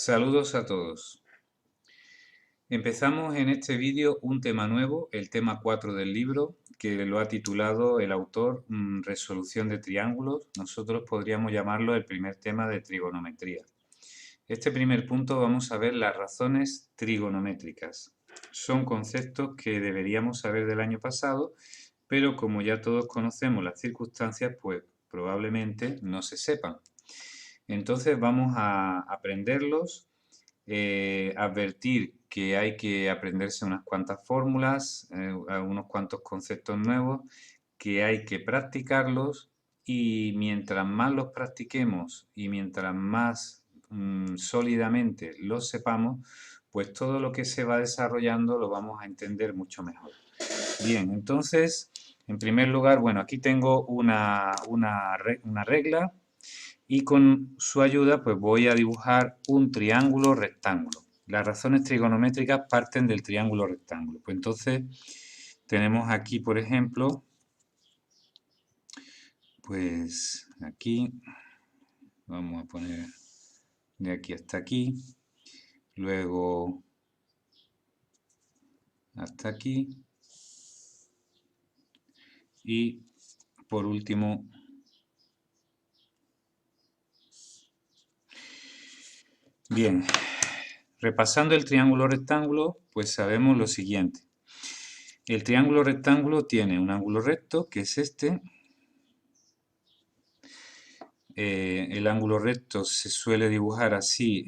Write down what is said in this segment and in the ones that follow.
Saludos a todos. Empezamos en este vídeo un tema nuevo, el tema 4 del libro, que lo ha titulado el autor Resolución de triángulos. Nosotros podríamos llamarlo el primer tema de trigonometría. Este primer punto vamos a ver las razones trigonométricas. Son conceptos que deberíamos saber del año pasado, pero como ya todos conocemos las circunstancias, pues probablemente no se sepan. Entonces vamos a aprenderlos, advertir que hay que aprenderse unas cuantas fórmulas, unos cuantos conceptos nuevos, que hay que practicarlos y mientras más los practiquemos y mientras más sólidamente los sepamos, pues todo lo que se va desarrollando lo vamos a entender mucho mejor. Bien, entonces, en primer lugar, bueno, aquí tengo una regla y con su ayuda pues voy a dibujar un triángulo rectángulo. Las razones trigonométricas parten del triángulo rectángulo. Pues entonces tenemos aquí, por ejemplo, pues aquí, vamos a poner de aquí hasta aquí, luego hasta aquí y por último bien, repasando el triángulo rectángulo, pues sabemos lo siguiente. El triángulo rectángulo tiene un ángulo recto, que es este. El ángulo recto se suele dibujar así,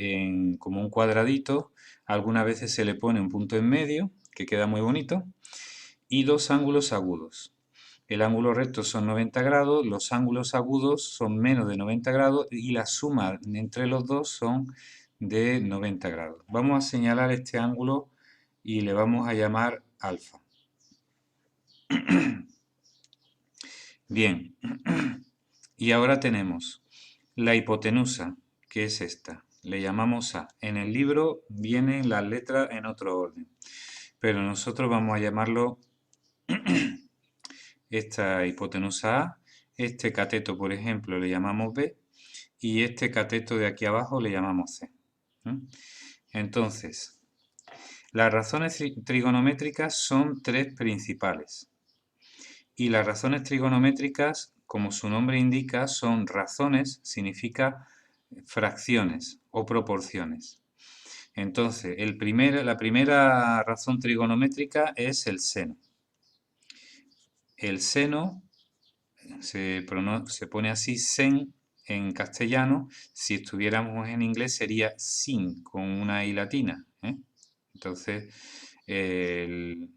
como un cuadradito. Algunas veces se le pone un punto en medio, que queda muy bonito. Y dos ángulos agudos. El ángulo recto son 90 grados, los ángulos agudos son menos de 90 grados y la suma entre los dos son de 90 grados. Vamos a señalar este ángulo y le vamos a llamar alfa. Bien, y ahora tenemos la hipotenusa, que es esta. Le llamamos A. En el libro vienen las letras en otro orden, pero nosotros vamos a llamarlo esta hipotenusa A. Este cateto, por ejemplo, le llamamos B y este cateto de aquí abajo le llamamos C. Entonces, las razones trigonométricas son tres principales. Y las razones trigonométricas, como su nombre indica, son razones, significa fracciones o proporciones. Entonces, la primera razón trigonométrica es el seno. El seno se pone así sen en castellano. Si estuviéramos en inglés sería sin, con una i latina. Entonces, en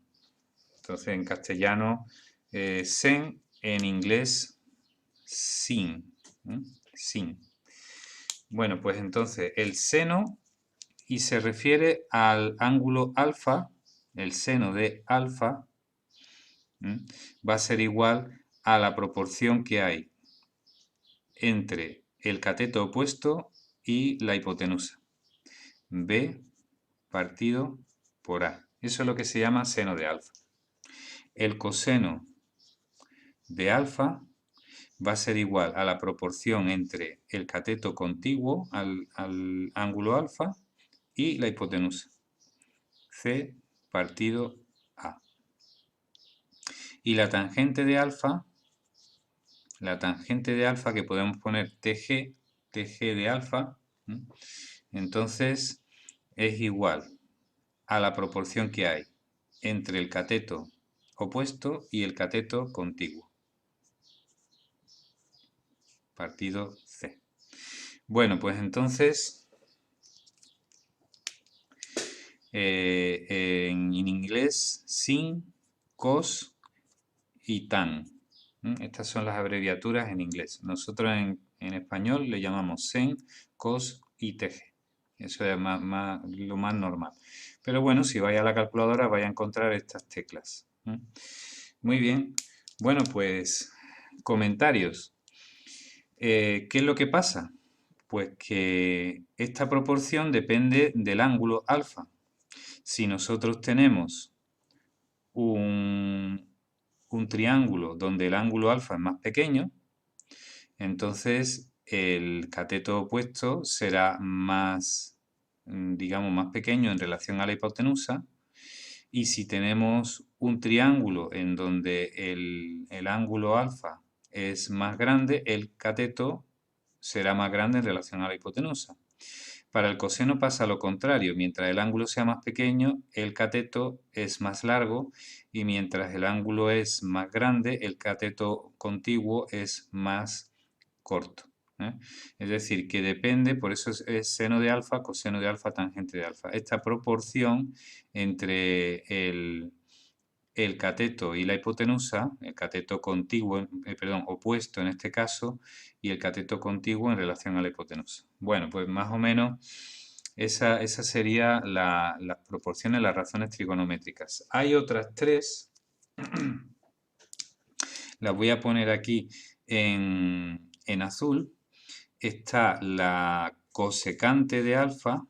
castellano sen, en inglés sin. Sin. Bueno, pues entonces el seno, y se refiere al ángulo alfa, el seno de alfa, va a ser igual a la proporción que hay entre el cateto opuesto y la hipotenusa. B partido por A. Eso es lo que se llama seno de alfa. El coseno de alfa va a ser igual a la proporción entre el cateto contiguo al ángulo alfa y la hipotenusa. C partido A. Y la tangente de alfa que podemos poner TG de alfa, entonces es igual a la proporción que hay entre el cateto opuesto y el cateto contiguo. Partido C. Bueno, pues entonces en inglés sin, cos y tan. Estas son las abreviaturas en inglés. Nosotros en español le llamamos sen, cos y tg. Eso es lo más normal. Pero bueno, si vais a la calculadora vais a encontrar estas teclas. Muy bien. Bueno, pues comentarios. ¿Qué es lo que pasa? Pues que esta proporción depende del ángulo alfa. Si nosotros tenemos un triángulo donde el ángulo alfa es más pequeño, entonces el cateto opuesto será más digamos, más pequeño en relación a la hipotenusa. Y si tenemos un triángulo en donde el ángulo alfa es más grande, el cateto será más grande en relación a la hipotenusa. Para el coseno pasa lo contrario, mientras el ángulo sea más pequeño, el cateto es más largo y mientras el ángulo es más grande, el cateto contiguo es más corto. ¿eh? Es decir, que depende, por eso es seno de alfa, coseno de alfa, tangente de alfa. Esta proporción entre el cateto y la hipotenusa, el cateto contiguo, perdón, opuesto en este caso, y el cateto contiguo en relación a la hipotenusa. Bueno, pues más o menos esa sería las proporciones, las razones trigonométricas. Hay otras tres, las voy a poner aquí en azul. Está la cosecante de alfa,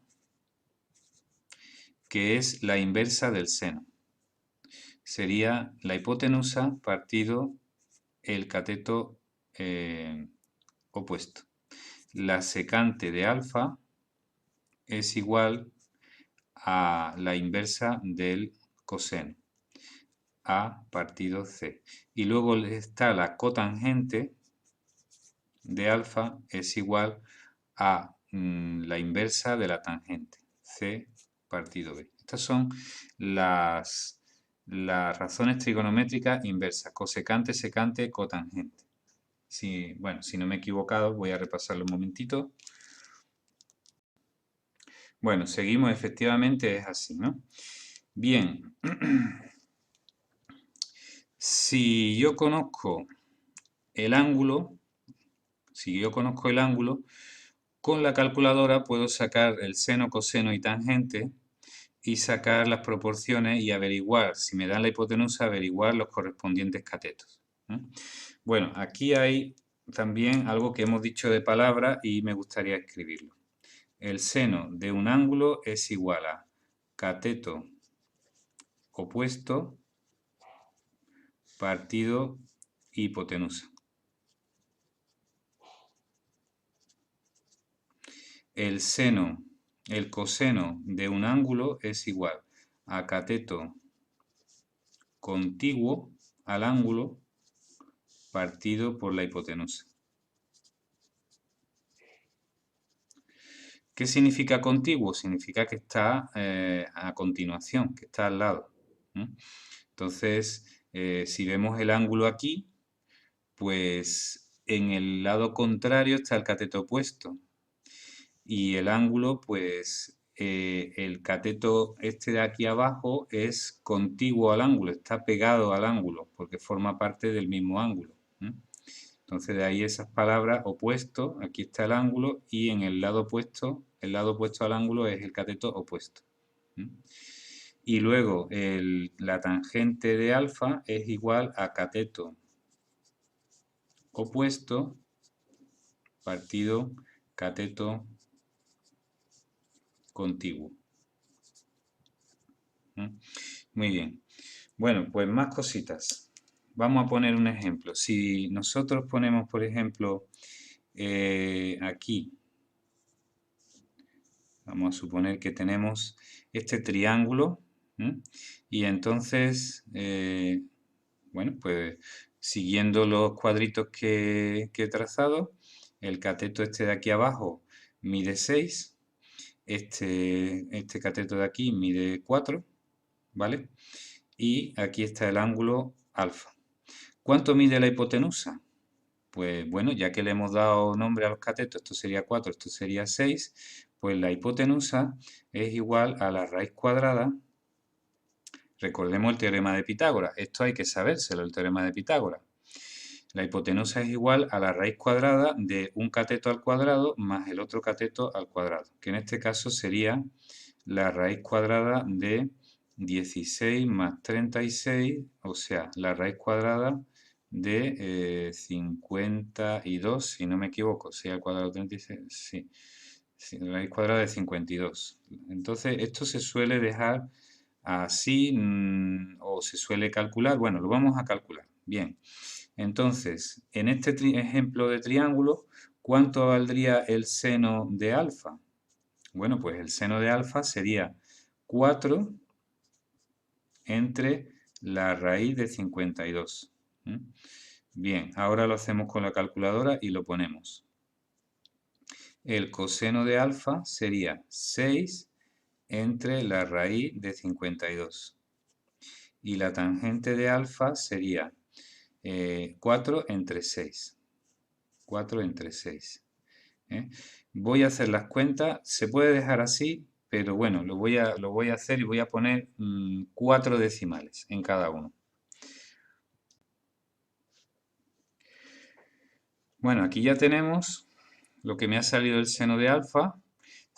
que es la inversa del seno. Sería la hipotenusa partido el cateto opuesto. La secante de alfa es igual a la inversa del coseno, A partido C. Y luego está la cotangente de alfa es igual a la inversa de la tangente, C partido B. Estas son las razones trigonométricas inversas, cosecante, secante, cotangente. Bueno, si no me he equivocado, voy a repasarlo un momentito. Bueno, seguimos, efectivamente es así, ¿no? Bien, si yo conozco el ángulo, con la calculadora puedo sacar el seno, coseno y tangente y sacar las proporciones y averiguar, si me dan la hipotenusa, averiguar los correspondientes catetos. Bueno, aquí hay también algo que hemos dicho de palabra y me gustaría escribirlo. El seno de un ángulo es igual a cateto opuesto partido hipotenusa. El coseno de un ángulo es igual a cateto contiguo al ángulo partido por la hipotenusa. ¿Qué significa contiguo? Significa que está a continuación, que está al lado. Entonces, si vemos el ángulo aquí, pues en el lado contrario está el cateto opuesto. Y el ángulo, pues el cateto este de aquí abajo es contiguo al ángulo, está pegado al ángulo, porque forma parte del mismo ángulo. Entonces de ahí esas palabras opuesto, aquí está el ángulo, y en el lado opuesto al ángulo es el cateto opuesto. Y luego la tangente de alfa es igual a cateto opuesto partido cateto contiguo. Muy bien. Bueno, pues más cositas. Vamos a poner un ejemplo. Si nosotros ponemos, por ejemplo, aquí, vamos a suponer que tenemos este triángulo, y entonces, bueno, pues siguiendo los cuadritos que he trazado, el cateto este de aquí abajo mide 6, este cateto de aquí mide 4, ¿vale? Y aquí está el ángulo alfa. ¿Cuánto mide la hipotenusa? Pues bueno, ya que le hemos dado nombre a los catetos, esto sería 4, esto sería 6, pues la hipotenusa es igual a la raíz cuadrada. Recordemos el teorema de Pitágoras, esto hay que sabérselo, el teorema de Pitágoras. La hipotenusa es igual a la raíz cuadrada de un cateto al cuadrado más el otro cateto al cuadrado, que en este caso sería la raíz cuadrada de 16 más 36, o sea, la raíz cuadrada de 52, si no me equivoco, si al cuadrado 36, sí, la raíz cuadrada de 52. Entonces, esto se suele dejar así o se suele calcular. Bueno, lo vamos a calcular. Bien, entonces, en este ejemplo de triángulo, ¿cuánto valdría el seno de alfa? Bueno, pues el seno de alfa sería 4 entre la raíz de 52. Bien, ahora lo hacemos con la calculadora y lo ponemos. El coseno de alfa sería 6 entre la raíz de 52. Y la tangente de alfa sería 4 entre 6. 4 entre 6. Voy a hacer las cuentas, se puede dejar así, pero bueno, lo voy a hacer y voy a poner 4 decimales en cada uno. Bueno, aquí ya tenemos lo que me ha salido el seno de alfa,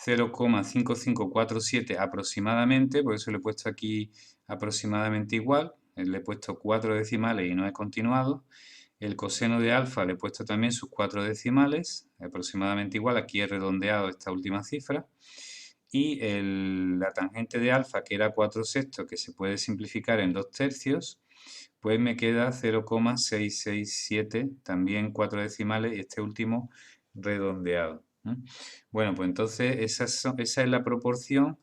0,5547 aproximadamente, por eso le he puesto aquí aproximadamente igual, le he puesto 4 decimales y no he continuado. El coseno de alfa le he puesto también sus 4 decimales, aproximadamente igual, aquí he redondeado esta última cifra. Y la tangente de alfa, que era 4/6, que se puede simplificar en 2/3, pues me queda 0,667, también 4 decimales, y este último redondeado. Bueno, pues entonces esa es la proporción,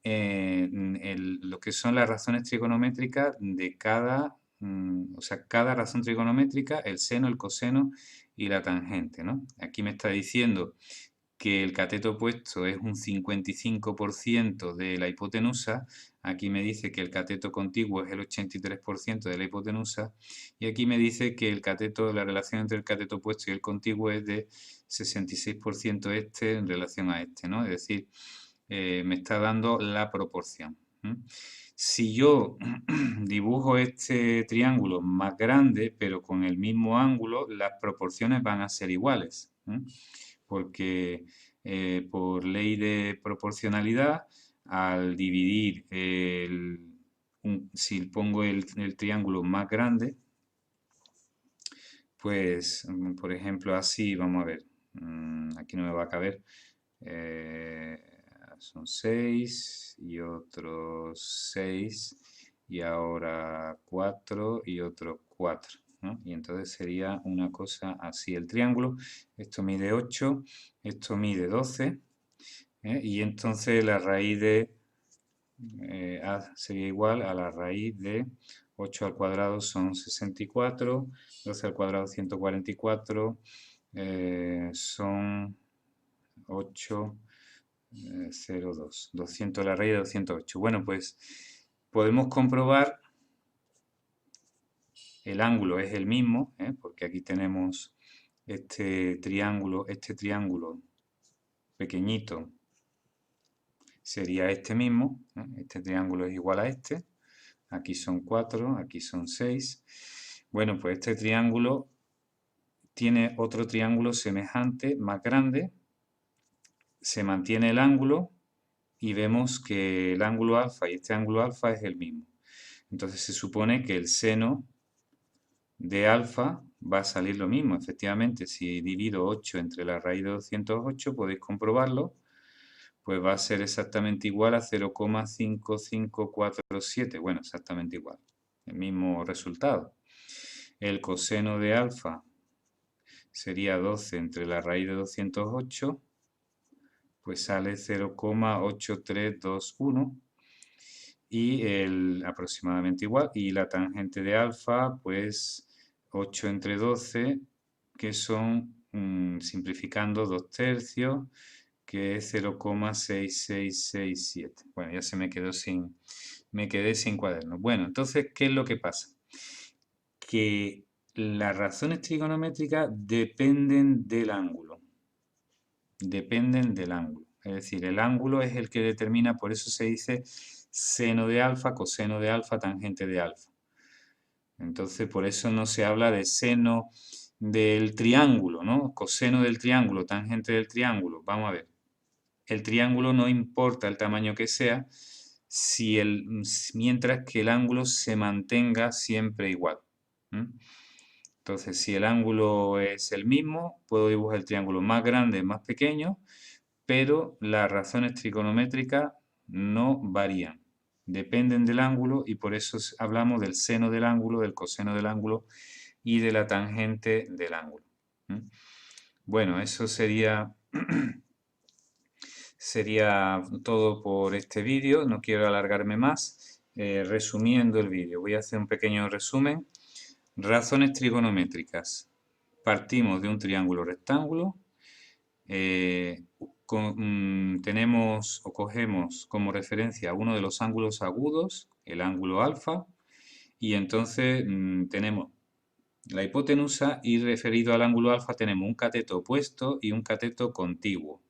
lo que son las razones trigonométricas de cada, o sea, cada razón trigonométrica, el seno, el coseno y la tangente, ¿no? Aquí me está diciendo que el cateto opuesto es un 55% de la hipotenusa, aquí me dice que el cateto contiguo es el 83% de la hipotenusa, y aquí me dice que la relación entre el cateto opuesto y el contiguo es de 66% este en relación a este, ¿no? Es decir, me está dando la proporción. Si yo dibujo este triángulo más grande, pero con el mismo ángulo, las proporciones van a ser iguales, porque por ley de proporcionalidad, al dividir si pongo el triángulo más grande, pues, por ejemplo, así, vamos a ver, aquí no me va a caber, son 6 y otros 6 y ahora 4 y otros 4, ¿no? Y entonces sería una cosa así. El triángulo, esto mide 8, esto mide 12, y entonces la raíz de A sería igual a la raíz de 8 al cuadrado son 64, 12 al cuadrado 144, son 8, 0,2, 200, la raíz de 208. Bueno, pues podemos comprobar, el ángulo es el mismo, porque aquí tenemos este triángulo pequeñito sería este mismo, este triángulo es igual a este, aquí son 4, aquí son 6. Bueno, pues este triángulo tiene otro triángulo semejante, más grande, se mantiene el ángulo y vemos que el ángulo alfa y este ángulo alfa es el mismo. Entonces se supone que el seno de alfa va a salir lo mismo. Efectivamente, si divido 8 entre la raíz de 208, podéis comprobarlo, pues va a ser exactamente igual a 0,5547. Bueno, exactamente igual, el mismo resultado. El coseno de alfa sería 12 entre la raíz de 208, pues sale 0,8321 y aproximadamente igual. Y la tangente de alfa, pues 8 entre 12, que son, simplificando, 2/3, que es 0,6667. Bueno, ya me quedé sin cuaderno. Bueno, entonces, ¿qué es lo que pasa? Que las razones trigonométricas dependen del ángulo. Dependen del ángulo. Es decir, el ángulo es el que determina, por eso se dice seno de alfa, coseno de alfa, tangente de alfa. Entonces, por eso no se habla de seno del triángulo, ¿no? Coseno del triángulo, tangente del triángulo. Vamos a ver. El triángulo no importa el tamaño que sea, mientras que el ángulo se mantenga siempre igual. Entonces, si el ángulo es el mismo, puedo dibujar el triángulo más grande, más pequeño, pero las razones trigonométricas no varían. Dependen del ángulo y por eso hablamos del seno del ángulo, del coseno del ángulo y de la tangente del ángulo. Bueno, eso sería sería todo por este vídeo, no quiero alargarme más. Resumiendo el vídeo, voy a hacer un pequeño resumen. Razones trigonométricas. Partimos de un triángulo rectángulo. Tenemos o cogemos como referencia uno de los ángulos agudos, el ángulo alfa, y entonces tenemos la hipotenusa y referido al ángulo alfa tenemos un cateto opuesto y un cateto contiguo.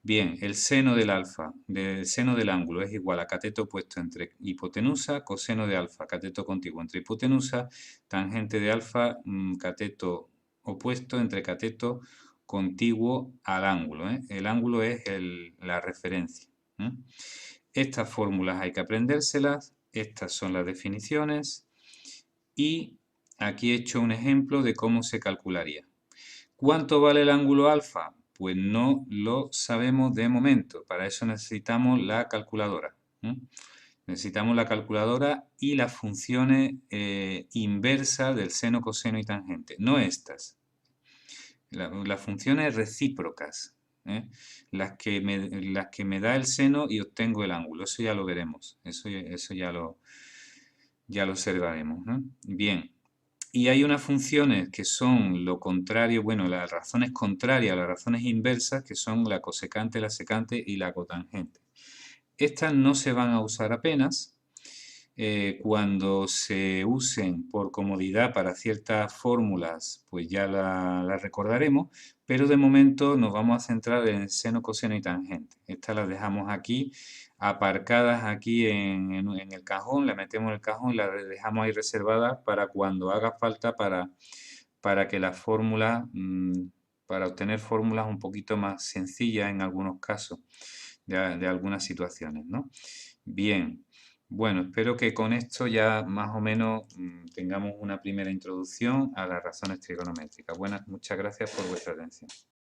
Bien, el seno del seno del ángulo es igual a cateto opuesto entre hipotenusa, coseno de alfa, cateto contiguo entre hipotenusa, tangente de alfa, cateto opuesto entre cateto contiguo al ángulo. El ángulo es la referencia. Estas fórmulas hay que aprendérselas, estas son las definiciones y aquí he hecho un ejemplo de cómo se calcularía. ¿Cuánto vale el ángulo alfa? Pues no lo sabemos de momento, para eso necesitamos la calculadora. Necesitamos la calculadora y las funciones inversas del seno, coseno y tangente, no estas. Las funciones recíprocas, las que me da el seno y obtengo el ángulo, eso ya lo veremos, eso ya lo observaremos, ¿no? Bien. Y hay unas funciones que son lo contrario, bueno, las razones contrarias, las razones inversas, que son la cosecante, la secante y la cotangente. Estas no se van a usar apenas. Cuando se usen por comodidad para ciertas fórmulas, pues ya las recordaremos, pero de momento nos vamos a centrar en seno, coseno y tangente. Estas las dejamos aquí, aparcadas aquí en el cajón, las metemos en el cajón y las dejamos ahí reservadas para cuando haga falta para que las fórmulas, para obtener fórmulas un poquito más sencillas en algunos casos de algunas situaciones, ¿no? Bien. Bueno, espero que con esto ya más o menos tengamos una primera introducción a las razones trigonométricas. Muchas gracias por vuestra atención.